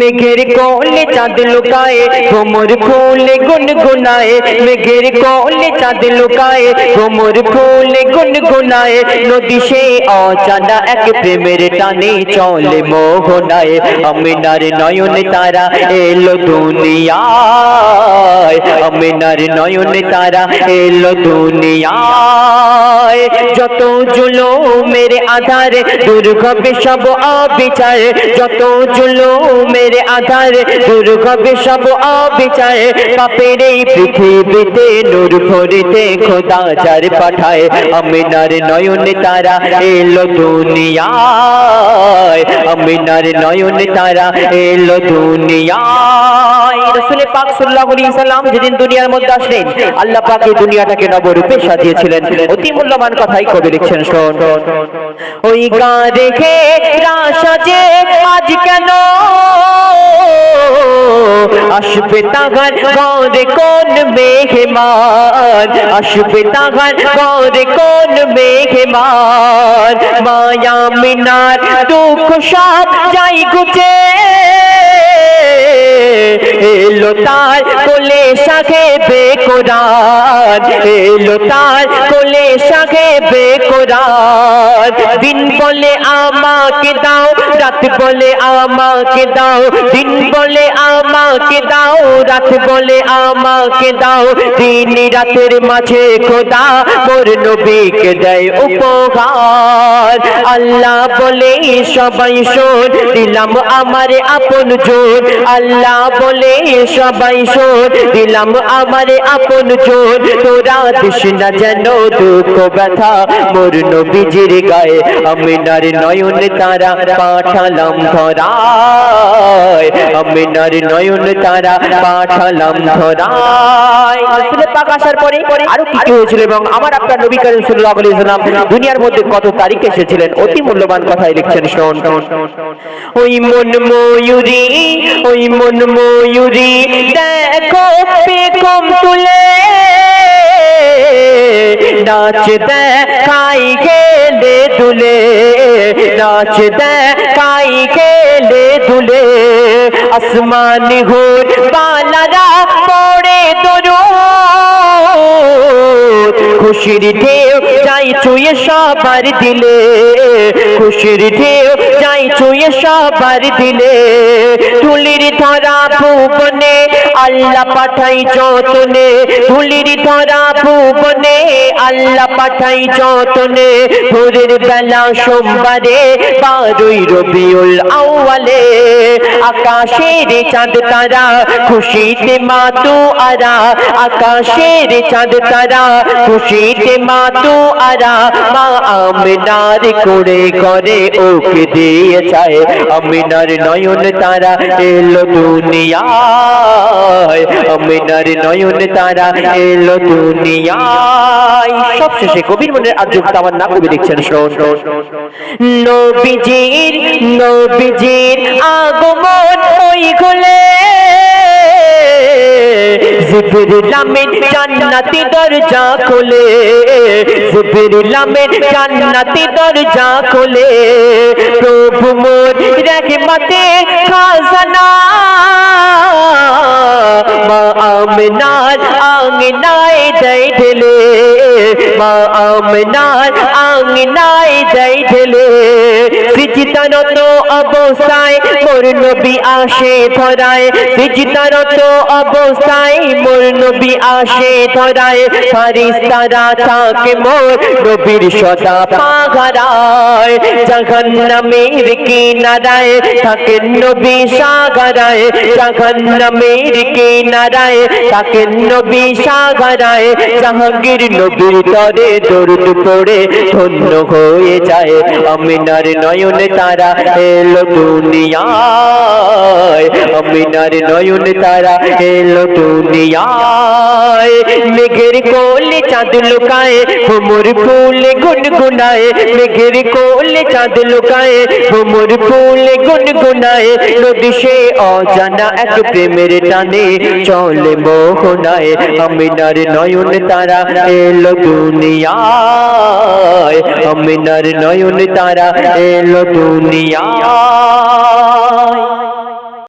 মেঘের কোলে চাঁদ লুকায়ে ভ্রমর ফুলে গুনগুনায়ে মেঘের কোলে চাঁদ লুকায়ে ভ্রমর ফুলে গুনগুনায়ে নদী সে অজানা এক প্রেমের টানে চলে মোহনায় আমিনার নয়ন তারা এলো দুনিয়ায় আমিনার নয়ন তারা এলো দুনিয়ায় যত জুলুমের আধারে দূর হবে সব অবিচার যত জুলুমের আধারে দূর হবে সব অবিচার পাপের এই পৃথিবীতে নূর ভরিতে খোদা যার পাঠায় আমিনার নয়ন তারা এলো দুনিয়ায় আমিনার নয়ন তারা এলো দুনিয়ায় রাসূল পাক সাল্লাল্লাহু আলাইহি সাল্লাম যেদিন দুনিয়ার মধ্যে আসলেন আল্লাহ পাক এই দুনিয়াটাকে নবরূপে সাজিয়েছিলেন অতি মূল্যবান কথাই কবি লিখছেন শোন ওই গা রেখে রাসাজে আজ কেন আসবে তাহার ঘরে কোন মেহমান আসবে তাহার ঘরে কোন মেহমান মায়া মিনার দুঃখ সব যাই গুছে এলো তার কোলে শাখে বেকরার এলো তার কোলে শাখে বেকরার দিন বলে আমাকে দাও রাত বলে আমাকে দাও দিন বলে আমাকে দাও রাত বলে আমাকে দাও দিন রাতের মাঝে খোদা মোর নবীকে দেয় উপহার আল্লাহ বলে সবাই শোন দিলাম আমারে আপন জন আল্লাহ বলে সবাই শোন দিলাম আমারে আপন জন তোরা দিস না যেন দুঃখ ব্যথা মোর নবীজির গায়ে আমিনার নয়ন তারা পাঠালাম ধরায় আমিনার নয়ন তারা পাঠালাম ধরায় রাসূল পাক আসার পরে আরো কি কি হয়েছিল এবং আমার আপনার নবী করিম সাল্লাল্লাহু আলাইহি ওয়াসাল্লাম দুনিয়ার মধ্যে কত তারিখে এসেছিলেন অতি মূল্যবান কথাই লিখছেন শোন ওই মন ময়ূরী দেখো পেখম তুলে নাচ দেখাই খেলে দুলে নাচ দেখাই খেলে দুলে আসমানি হুর বালারা পড়ে দরুদ খুশির ঢেউ যাই ছুঁয়ে সবার দিলে খুশির ঢেউ যাই ছুঁয়ে সবার দিলে ধুলির ধরা ভুবনে আল্লাহ পাঠাই যতনে ধুলির ধরা ভুবনে আল্লাহ পাঠাই যতনে ভোরের বেলা সোমবারে 12ই রবিউল আউয়ালে আকাশের চাঁদ তারা খুশিতে মাতু আরা আকাশের চাঁদ তারা খুশিতে মাতু আরা মা আমিনার করে করে ওকে দিয়ে যায় আমিনার নয়ন তারা এলো দুনিয়ায় আমিনার নয়ন তারা এলো দুনিয়ায় সবশেষে কবির মনের আর্যক তামান্না কবি লিখছেন শোন নবীজির আগমন ওই ঘুলে জিবরিল আমিন জান্নাতি দরজা খোলে জিবরিল আমিন জান্নাতি দরজা খোলে প্রভু মোর রহমতে খাজানা মা আমিনার আঙ্গনায় দেয় ঢেলে মা আমিনার আঙ্গনায় দেয় ঢেলে সিজদারত অবস্থায় মোর নবী আসে ধরায় সিজদারত অবস্থায় মোর নবী আসে ধরায় ফারিস্তারা থাকে মোর নবীর সদা পাহারায় জাহান্নামের কিনারায় থাকেন নবী সাগরায় জাহান্নামের কিনারায় থাকেন নবী সাগরায় জাহাঙ্গীর নবীর তরে দরুদ পড়ে ধন্য হয়ে যায় আমিনার নয়ন তারা এলো দুনিয়ায় আমিনার নয়ন তারা এলো দুনিয়ায় মেঘের কোলে চাঁদ লুকায়ে ভ্রমর ফুলে গুনগুনায়ে মেঘের কোলে চাঁদ লুকায়ে ভ্রমর ফুলে গুনগুনায়ে নদী সে অজানা এক প্রেমের টানে চলে মোহনায় আমিনার নয়ন তারা এলো দুনিয়ায় আমিনার নয়ন তারা এলো দুনিয়ায়